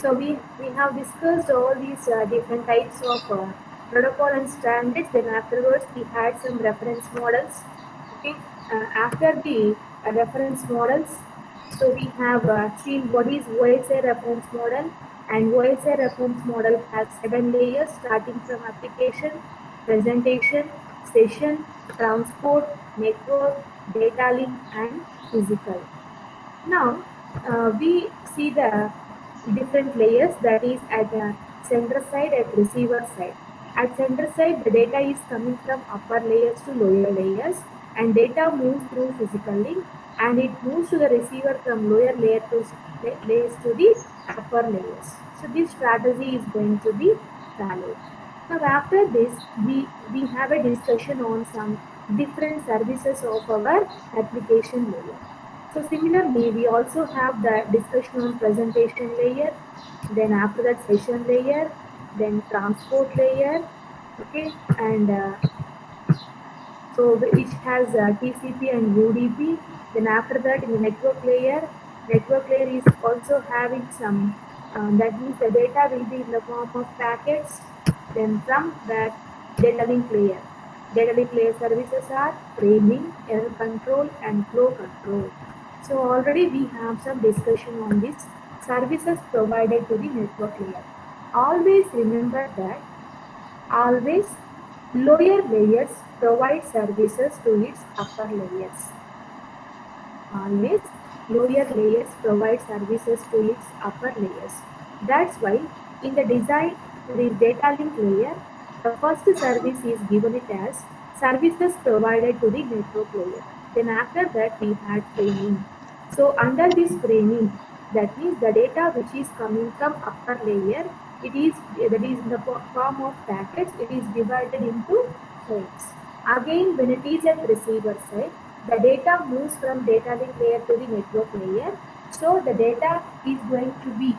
So we have discussed all these different types of protocol and standards. Then afterwards we had some reference models. Okay, after the reference models, so we have seen what is OSI reference model, and OSI reference model has 7 layers starting from application, presentation, session, transport, network, data link, and physical. Now we see the different layers, that is at the sender side, at receiver side. At sender side, the data is coming from upper layers to lower layers, and data moves through physical link, and it moves to the receiver from lower layers to the upper layers. So this strategy is going to be followed. Now after this, we have a discussion on some different services of our application layer. So similarly, we also have the discussion on presentation layer, then after that session layer, then transport layer, okay, and so which has TCP and UDP. Then after that, in the network layer is also having some, that means the data will be in the form of packets. Then from that, data link layer. Data link layer services are framing, error control, and flow control. So already we have some discussion on this services provided to the network layer. Always remember that always lower layers provide services to its upper layers. Always lower layers provide services to its upper layers. That's why in the design to the data link layer, the first service is given it as services provided to the network layer. Then after that we had framing. So under this framing, that means the data which is coming from upper layer, it is that is in the form of packets, it is divided into frames. Again, when it is at receiver side, the data moves from data link layer to the network layer. So the data is going to be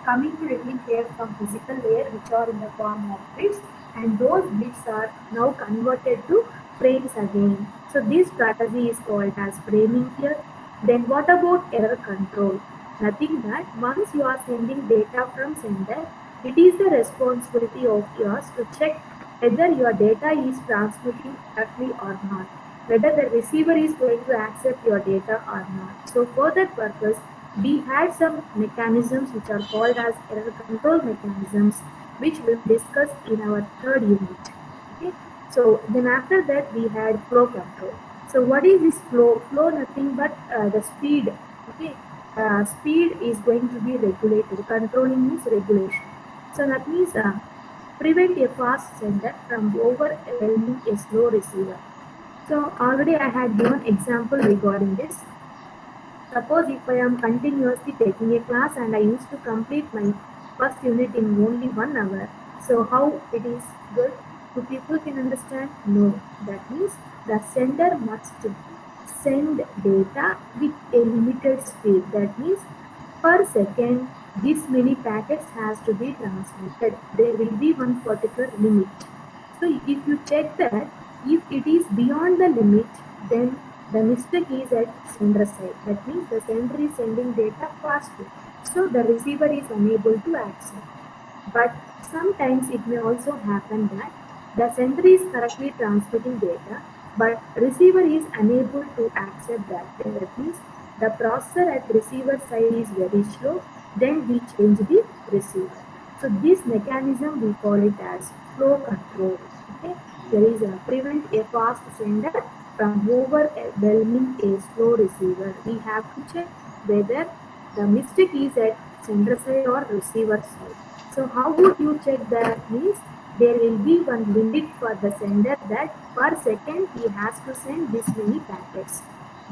coming to network layer from physical layer, which are in the form of bits, and those bits are now converted to frames again. So this strategy is called as framing here. Then what about error control? Nothing but once you are sending data from sender, it is the responsibility of yours to check whether your data is transmitting correctly or not, whether the receiver is going to accept your data or not. So for that purpose, we had some mechanisms which are called as error control mechanisms, which we will discuss in our third unit. Okay. So then after that we had flow control. So what is this flow? Flow nothing but the speed. Okay, speed is going to be regulated. Controlling means regulation. So that means prevent a fast sender from overwhelming a slow receiver. So already I had given example regarding this. Suppose if I am continuously taking a class and I used to complete my first unit in only 1 hour, so how it is good? Do people can understand? No. That means the sender must send data with a limited speed. That means per second this many packets has to be transmitted. There will be one particular limit. So if you check that, if it is beyond the limit, then the mistake is at sender side. That means the sender is sending data fastly. So the receiver is unable to accept. But sometimes it may also happen that the sender is correctly transmitting data, but receiver is unable to accept that. That means the processor at receiver side is very slow, then we change the receiver. So this mechanism we call it as flow control. Okay, there is a prevent a fast sender from overwhelming a slow receiver. We have to check whether the mistake is at sender side or receiver side. So how would you check that? Means there will be one limit for the sender that per second he has to send this many packets.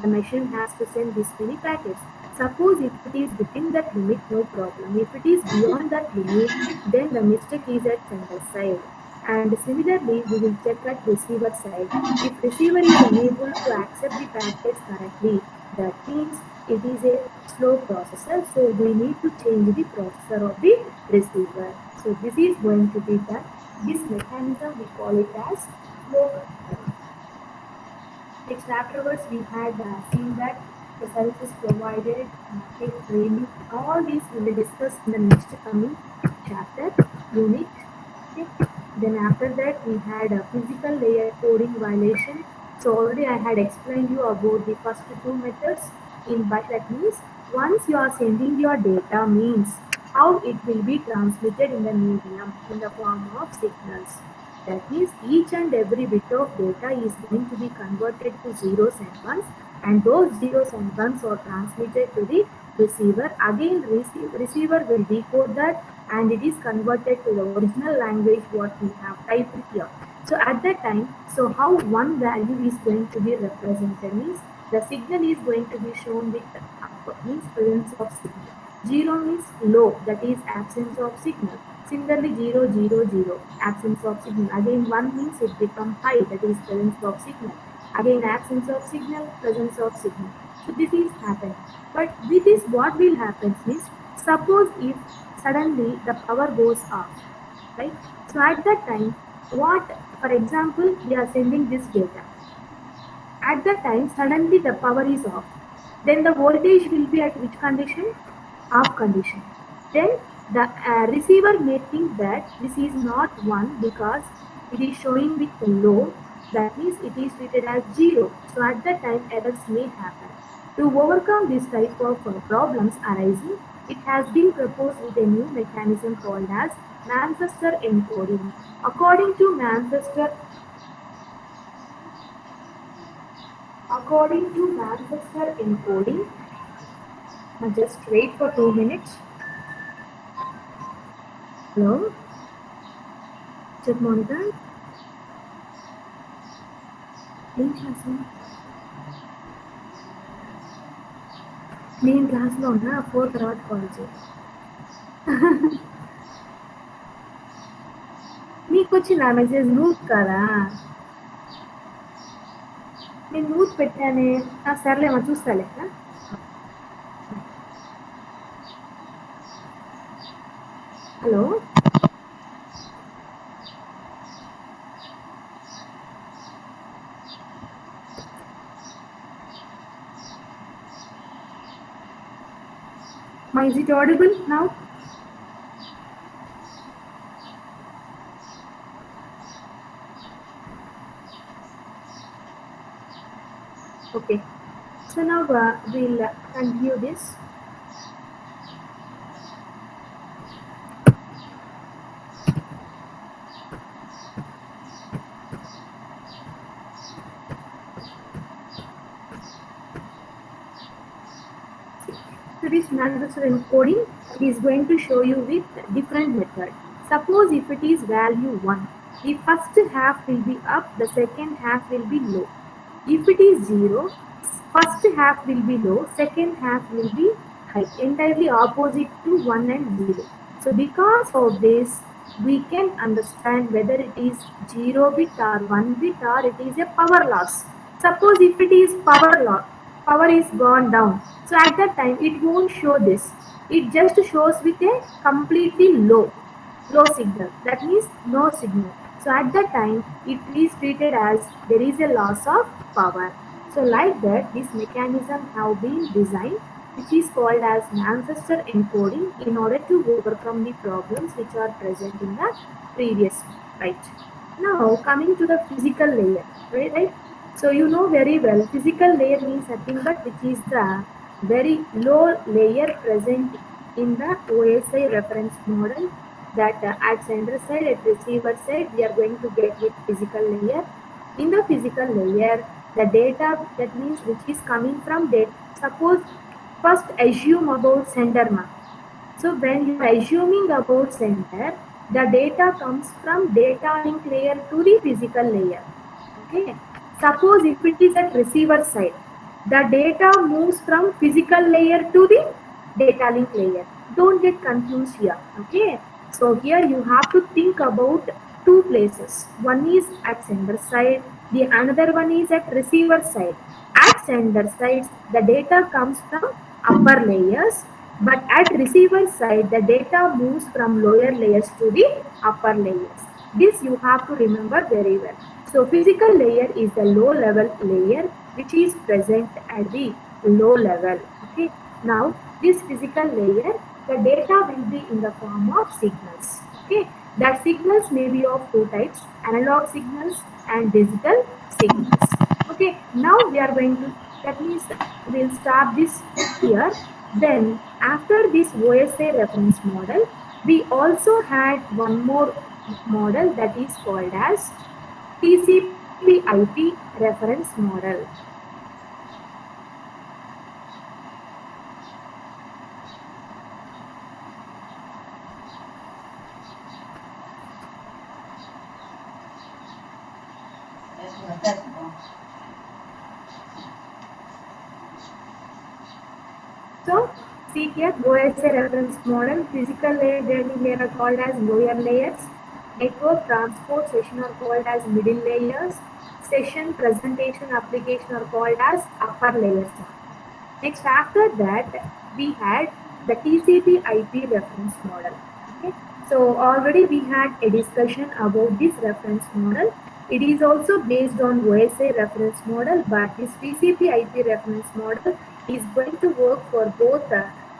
The machine has to send this many packets. Suppose if it is within that limit, no problem. If it is beyond that limit, then the mistake is at sender side. And similarly, we will check at receiver side. If receiver is unable to accept the packets correctly, that means it is a slow processor. So we need to change the processor of the receiver. So this is going to be done. This mechanism we call it as flow control. Next afterwards we had seen that the services provided, market training, all these we will discuss in the next coming chapter, unit. Okay. Then after that we had a physical layer coding violation. So already I had explained you about the first two methods. In but that means once you are sending your data means how it will be transmitted in the medium in the form of signals. That means each and every bit of data is going to be converted to zeros and ones, and those zeros and ones are transmitted to the receiver. Again, receiver will decode that and it is converted to the original language what we have typed here. So at that time, so how one value is going to be represented means the signal is going to be shown with up means presence of signal. 0 means low, that is absence of signal. Similarly, 0, 0, 0, absence of signal. Again, 1 means it become high, that is presence of signal. Again, absence of signal, presence of signal. So this is happening. But with this, what will happen is, suppose if suddenly the power goes off, right? So at that time, what, for example, we are sending this data. At that time, suddenly the power is off. Then the voltage will be at which condition? Off condition. Then the receiver may think that this is not 1 because it is showing with low. That means it is treated as 0. So at that time, errors may happen. To overcome this type of problems arising, it has been proposed with a new mechanism called as Manchester encoding. According to Manchester encoding, just wait for 2 minutes. Hello, check monitor. ఏం చేస్తాను నేను క్లాస్లో ఉన్నా 4 తర్వాత call చేయి మీకు వచ్చిన message mute కదా నేను మ్యూట్ పెట్టానే సర్లేమో చూస్తాలే hello Is it audible now? Okay. So now we'll continue this. So this Manchester encoding is going to show you with different method. Suppose if it is value 1, the first half will be up, the second half will be low. If it is 0, first half will be low, second half will be high, entirely opposite to 1 and 0. So because of this, we can understand whether it is 0 bit or 1 bit or it is a power loss. Suppose if it is power loss, power is gone down. So at that time, it won't show this. It just shows with a completely low signal. That means no signal. So at that time, it is treated as there is a loss of power. So like that, this mechanism have been designed, which is called as Manchester encoding, in order to overcome the problems which are present in the previous, right? Now coming to the physical layer, right? So you know very well, physical layer means nothing but which is the very low layer present in the OSI reference model, that at sender side, at receiver side, we are going to get with physical layer. In the physical layer, the data, that means which is coming from data. Suppose first assume about sender ma. So when you are assuming about sender, the data comes from data link layer to the physical layer. Okay. Suppose if it is at receiver side, the data moves from physical layer to the data link layer. Don't get confused here. Okay. So here you have to think about two places. One is at sender side, the another one is at receiver side. At sender side, the data comes from upper layers, but at receiver side, the data moves from lower layers to the upper layers. This you have to remember very well. So physical layer is the low level layer which is present at the low level. Okay. Now this physical layer, the data will be in the form of signals. Okay. That signals may be of two types: analog signals and digital signals. Okay. Now we are going to, that means we'll stop this here. Then after this OSI reference model, we also had one more model that is called as TCP/IP reference model. So see here, OSI reference model, physical layer journey layer are called as lower layers, network transport session are called as middle layers, session presentation application are called as upper layers. Next, after that, we had the TCP/IP reference model. Okay, so already we had a discussion about this reference model. It is also based on OSI reference model, but this TCP/IP reference model is going to work for both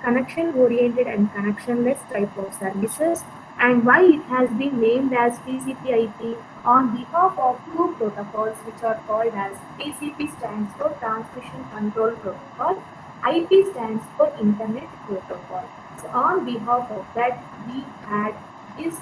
connection-oriented and connectionless type of services. And why it has been named as TCP/IP on behalf of two protocols which are called as TCP stands for Transmission Control Protocol, IP stands for Internet Protocol. So on behalf of that, we had this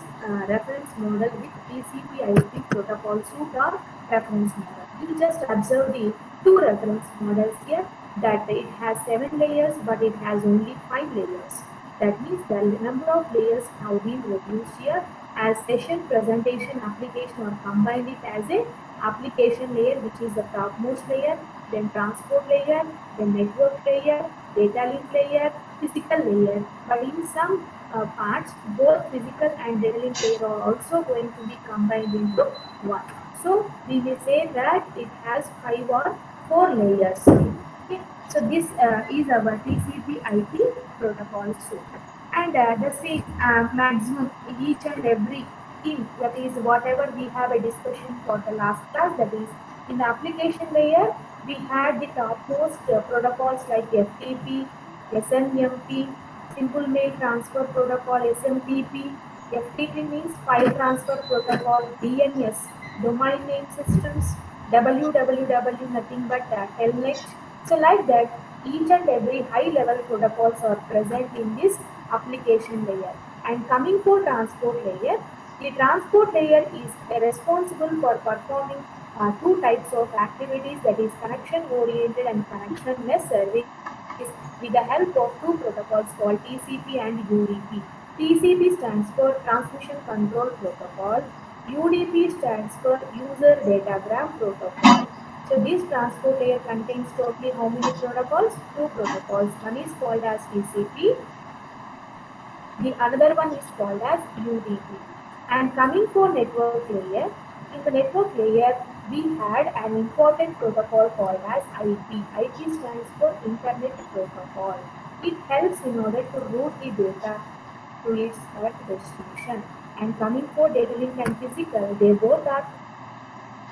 reference model with TCP/IP protocol suite or reference model. We just observe the two reference models here, that it has 7 layers, but it has only 5 layers. That means the number of layers have been reduced here, as session, presentation, application, or combined it as a application layer, which is the topmost layer, then transport layer, then network layer, data link layer, physical layer. But in some parts, both physical and data link layer are also going to be combined into one. So we will say that it has 5 or 4 layers. Okay. So this is our TCP/IP protocol suite, and the same maximum each and every in, that is whatever we have a discussion for the last class, that is in the application layer we had the topmost protocols like FTP, SNMP, Simple Mail Transfer Protocol, SMTP. FTP means File Transfer Protocol, DNS, Domain Name Systems, www, nothing but Telnet. So like that, each and every high-level protocols are present in this application layer. And coming for transport layer, the transport layer is responsible for performing two types of activities, that is connection-oriented and connectionless service, with the help of two protocols called TCP and UDP. TCP stands for Transmission Control Protocol. UDP stands for User Datagram Protocol. So this transport layer contains totally how many protocols? Two protocols. One is called as TCP, the another one is called as UDP. And coming for network layer, in the network layer we had an important protocol called as IP. IP stands for Internet Protocol. It helps in order to route the data to its correct destination. And coming for data link and physical, they both are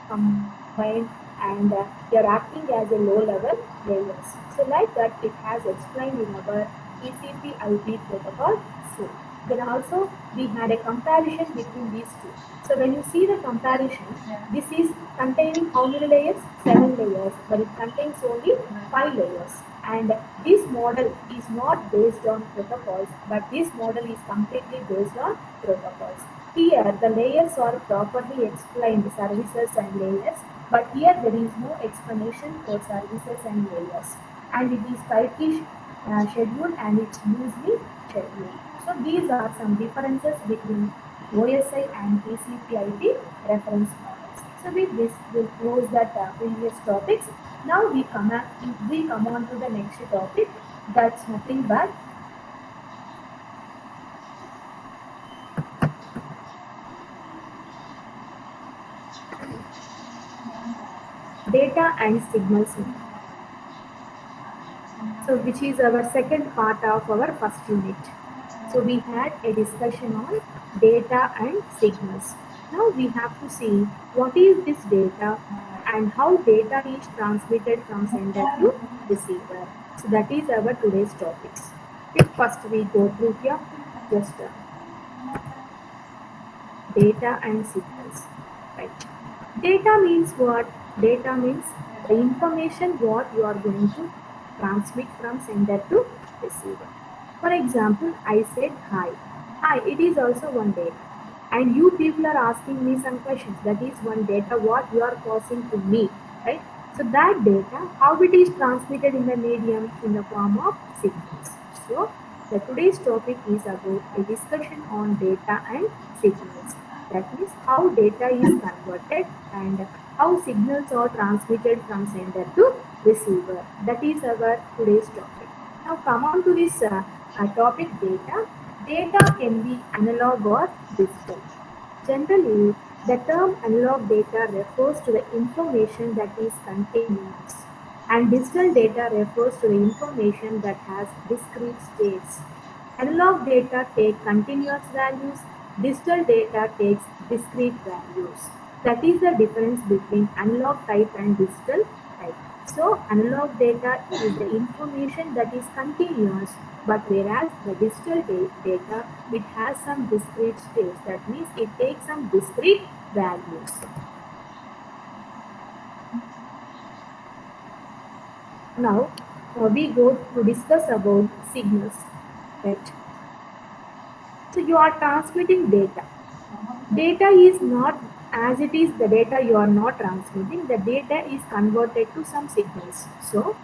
combined, and they are acting as a low level layers. So like that it has explained in our TCP/IP protocol. So then also we had a comparison between these two. So when you see the comparison, this is containing how many layers? 7 layers, but it contains only 5 layers. And this model is not based on protocols, but this model is completely based on protocols. Here the layers are properly explained, services and layers, but here there is no explanation for services and layers. And it is tightly scheduled and it's loosely scheduled. So these are some differences between OSI and TCP/IP reference models. So with this, we'll close that previous topics. Now we come on to the next topic. That's nothing but data and signals. So which is our second part of our first unit. So we had a discussion on data and signals. Now we have to see what is this data and how data is transmitted from sender to receiver. So that is our today's topics. Okay, first we go through here just data and signals. Right. Data means what? Data means the information what you are going to transmit from sender to receiver. For example, I said hi. Hi, it is also one data. And you people are asking me some questions. That is one data what you are passing to me. Right? So that data, how it is transmitted in the medium in the form of signals. So the today's topic is about a discussion on data and signals. That means how data is converted and how signals are transmitted from sender to receiver. That is our today's topic. Now come on to this topic data. Data can be analog or digital. Generally, the term analog data refers to the information that is continuous, and digital data refers to the information that has discrete states. Analog data take continuous values, digital data takes discrete values. That is the difference between analog type and digital type. So analog data is the information that is continuous, but whereas the digital data, it has some discrete states. That means it takes some discrete values. Now we go to discuss about signals. Right. So you are transmitting data. Data is not as it is the data you are not transmitting, the data is converted to some signals. So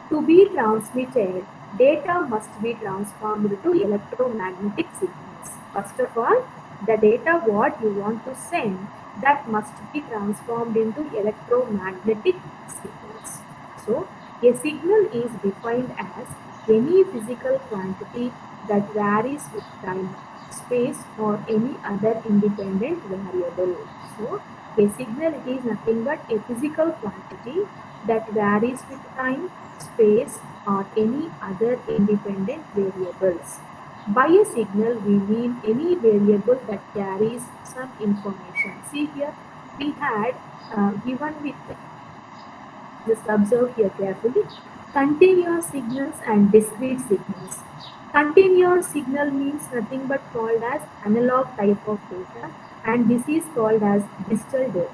to be transmitted, data must be transformed to electromagnetic signals. First of all, the data what you want to send, that must be transformed into electromagnetic signals. So a signal is defined as any physical quantity that varies with time, space, or any other independent variable. So a signal is nothing but a physical quantity that varies with time, space, or any other independent variables. By a signal, we mean any variable that carries some information. See here, we had given with, just observe here carefully, continuous signals and discrete signals. Continuous signal means nothing but called as analog type of data, and this is called as digital data.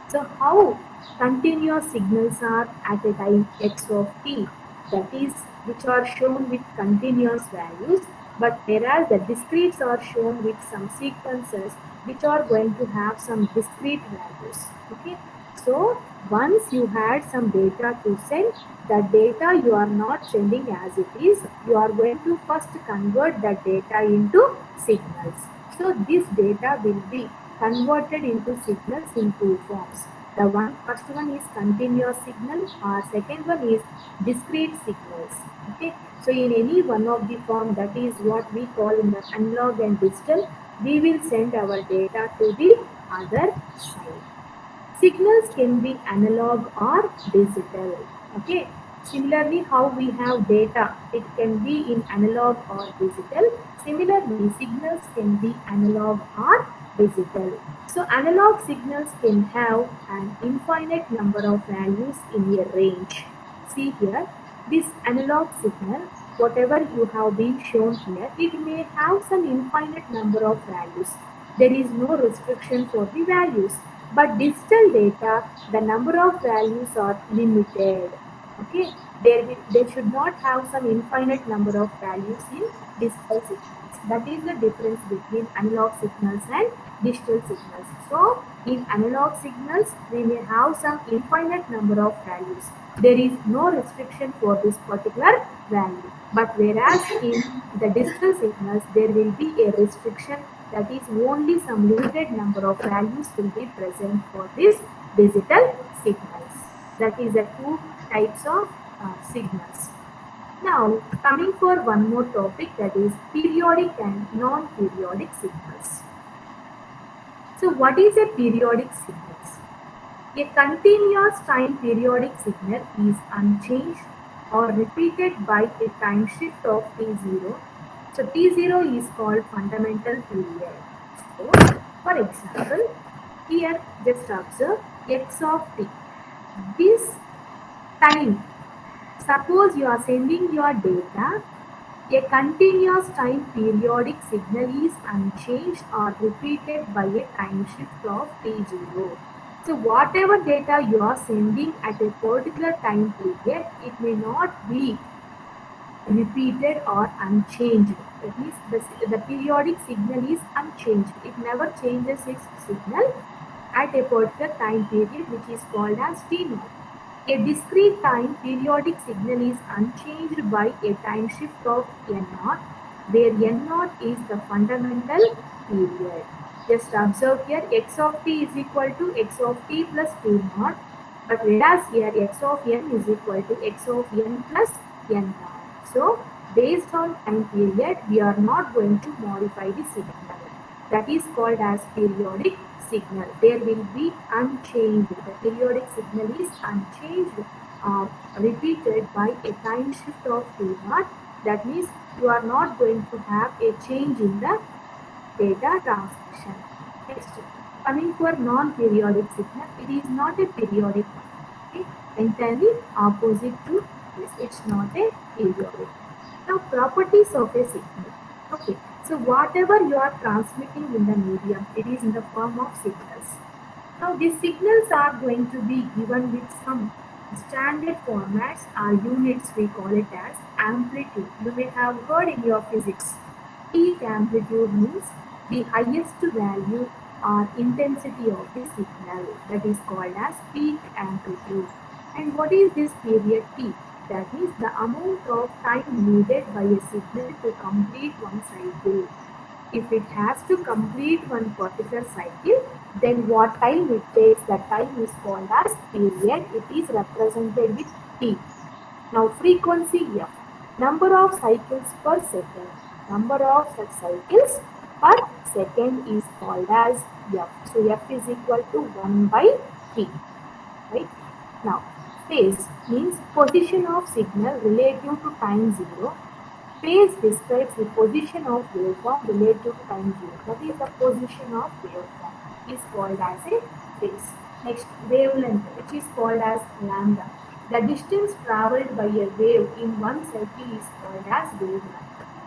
So how continuous signals are at a time x of t, that is which are shown with continuous values, but whereas the discretes are shown with some sequences which are going to have some discrete values. Okay, so once you had some data to send, the data you are not sending as it is, you are going to first convert that data into signals. So this data will be converted into signals in two forms. The first one is continuous signal, or second one is discrete signals. Okay, so in any one of the form, that is what we call in the analog and digital, we will send our data to the other side. Signals can be analog or digital. Okay. Similarly, how we have data, it can be in analog or digital. Similarly, signals can be analog or digital. So analog signals can have an infinite number of values in a range. See here, this analog signal, whatever you have been shown here, it may have some infinite number of values. There is no restriction for the values. But digital data, the number of values are limited. Okay, they should not have some infinite number of values in digital signals. That is the difference between analog signals and digital signals. So in analog signals, we may have some infinite number of values. There is no restriction for this particular value. But whereas in the digital signals, there will be a restriction, that is only some limited number of values will be present for this digital signals. That is the two types of signals. Now coming for one more topic, that is periodic and non-periodic signals. So what is a periodic signal? A continuous time periodic signal is unchanged or repeated by a time shift of t0. So t0 is called fundamental period. So for example, here just observe x of t. This time, suppose you are sending your data, a continuous time periodic signal is unchanged or repeated by a time shift of T0. So whatever data you are sending at a particular time period, it may not be repeated or unchanged. That means the periodic signal is unchanged. It never changes its signal at a particular time period, which is called as T0. A discrete time periodic signal is unchanged by a time shift of N0, where N0 is the fundamental period. Just observe here, x of t is equal to x of t plus T0, but whereas here x of n is equal to x of n plus n naught. So, based on time period, we are not going to modify the signal. That is called as periodic signal. There will be unchanged. The periodic signal is unchanged, repeated by a time shift of T0. That means you are not going to have a change in the data transmission. Next, coming for non-periodic signal, it is not a periodic one. Okay? Entirely opposite to this. It's not a periodic. Now, properties of a signal. Okay, so whatever you are transmitting in the medium, it is in the form of signals. Now, these signals are going to be given with some standard formats or units. We call it as amplitude. You may have heard in your physics. Peak amplitude means the highest value or intensity of the signal. That is called as peak amplitude. And what is this period T? That is the amount of time needed by a signal to complete one cycle. If it has to complete one particular cycle, then what time it takes, that time is called as period. It is represented with T. Now frequency F, number of cycles per second. Number of such cycles per second is called as F. So F is equal to 1 by T. Right? Now phase means position of signal relative to time 0. Phase describes the position of waveform relative to time 0. That is the position of waveform is called as a phase. Next, wavelength, which is called as lambda. The distance travelled by a wave in one cycle is called as wavelength.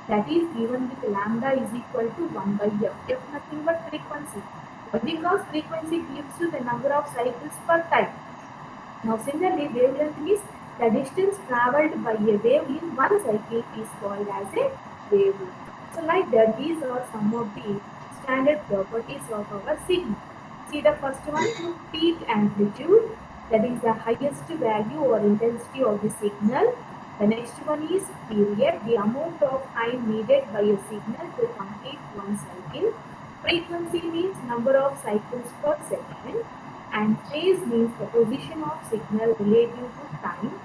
That is given with lambda is equal to 1 by f. F nothing but frequency. Why? Because frequency gives you the number of cycles per time. Now similarly, wavelength is the distance travelled by a wave in one cycle is called as a wavelength. So like that, these are some of the standard properties of our signal. See the first one, peak amplitude, that is the highest value or intensity of the signal. The next one is period, the amount of time needed by a signal to complete one cycle. Frequency means number of cycles per second, and phase means the position of signal relative to time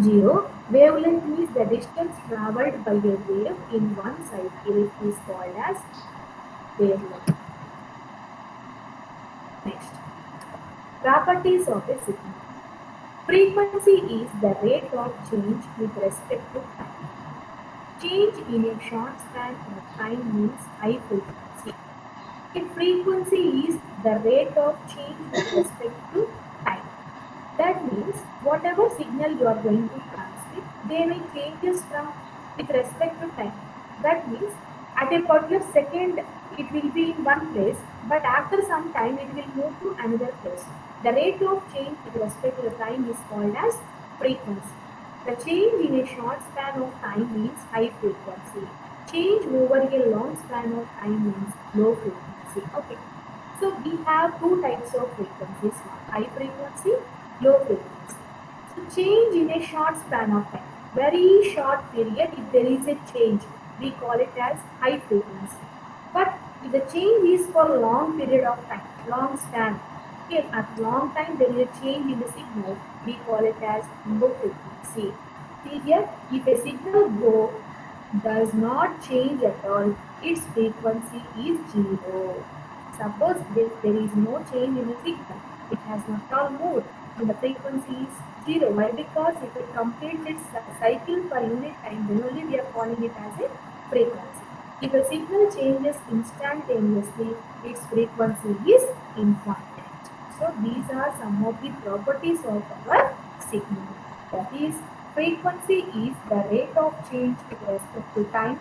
0. Wavelength means the distance travelled by a wave in one cycle is called as wavelength. Next, properties of a signal. Frequency is the rate of change with respect to time. Change in a short span of time means high frequency. If frequency is the rate of change with respect to time, that means whatever signal you are going to transmit, they may changes from with respect to time. That means at a particular second it will be in one place, but after some time it will move to another place. The rate of change with respect to the time is called as frequency. The change in a short span of time means high frequency. Change over a long span of time means low frequency. Okay. So we have two types of frequencies now, high frequency, low frequency. So change in a short span of time, very short period, if there is a change, we call it as high frequency. But if the change is for a long period of time, long span, okay, at long time there is a change in the signal, we call it as low frequency. See here, if a signal does not change at all, its frequency is 0. Suppose there is no change in the signal, it has not all moved, and the frequency is 0. Why? Because if it completes its cycle per unit time, then only we are calling it as a frequency. If a signal changes instantaneously, its frequency is infinite. So these are some of the properties of our signal. That is, frequency is the rate of change with respect to time.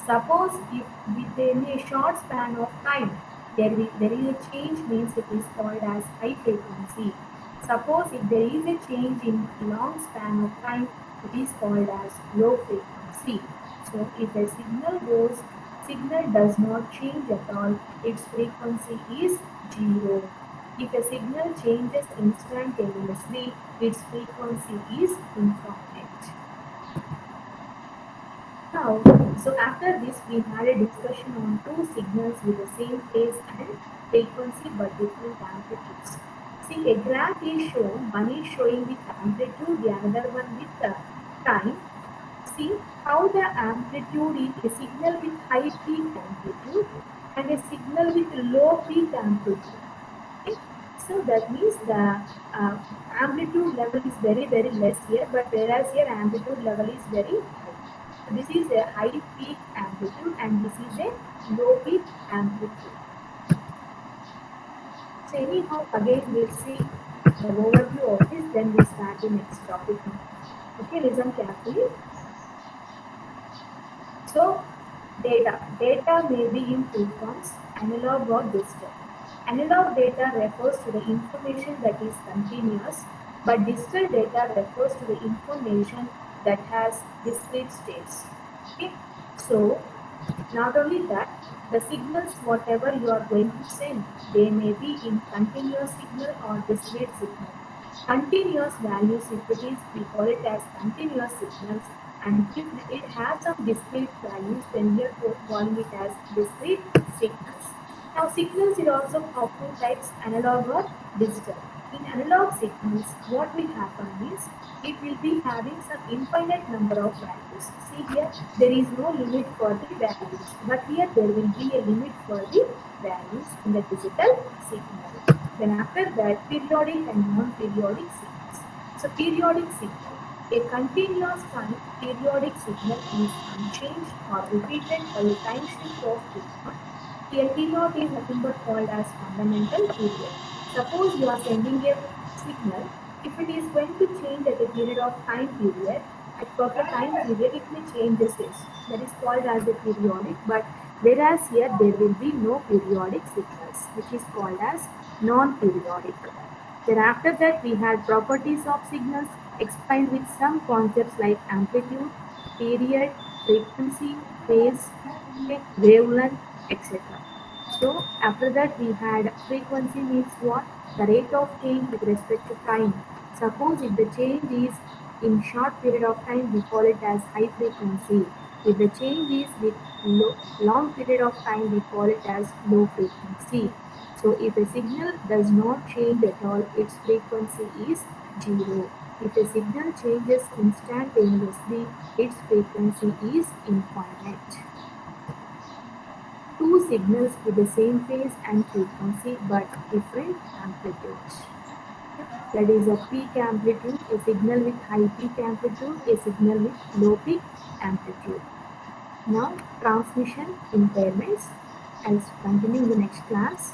Suppose if within a short span of time there is a change, means it is called as high frequency. Suppose if there is a change in long span of time, it is called as low frequency. So if a signal does not change at all, its frequency is 0. If a signal changes instantaneously, its frequency is infinite. Now, so after this, we had a discussion on two signals with the same phase and frequency but different amplitudes. See, a graph is shown, one is showing with amplitude, the another one with the time. See how the amplitude is a signal with high peak amplitude and a signal with low peak amplitude. Okay? So that means the amplitude level is very less here, but whereas here amplitude level is very high. So this is a high peak amplitude and this is a low peak amplitude. So anyhow, again we'll see the overview of this, then we'll start the next topic now. Okay, listen carefully. So data may be in two forms, analog or digital. Analog data refers to the information that is continuous, but digital data refers to the information that has discrete states. Okay, so not only that, the signals whatever you are going to send, they may be in continuous signal or discrete signal. Continuous values, if it is, we call it as continuous signals, and if it has some discrete values, then we are calling it as discrete signals. Now signals are also of two types, analog or digital. In analog signals, what will happen is, it will be having some infinite number of values. See here, there is no limit for the values, but here there will be a limit for the values in the digital signal. Then after that, periodic and non-periodic signals. So periodic signal, a continuous time periodic signal is unchanged or repeated by a time shift of T0. Here T0 is nothing but called as fundamental period. Suppose you are sending a signal, if it is going to change at a period of time period, at proper time period it may change the phase. That is called as a periodic, but whereas here there will be no periodic signals, which is called as non-periodic. Then after that we had properties of signals explained with some concepts like amplitude, period, frequency, phase, okay, wavelength, etc. So after that we had frequency means what? The rate of change with respect to time. Suppose if the change is in short period of time, we call it as high frequency. If the change is with long period of time, we call it as low frequency. So if a signal does not change at all, its frequency is 0. If a signal changes instantaneously, its frequency is infinite. Two signals with the same phase and frequency but different amplitudes. That is a peak amplitude, a signal with high peak amplitude, a signal with low peak amplitude. Now transmission impairments. I'll continue in the next class.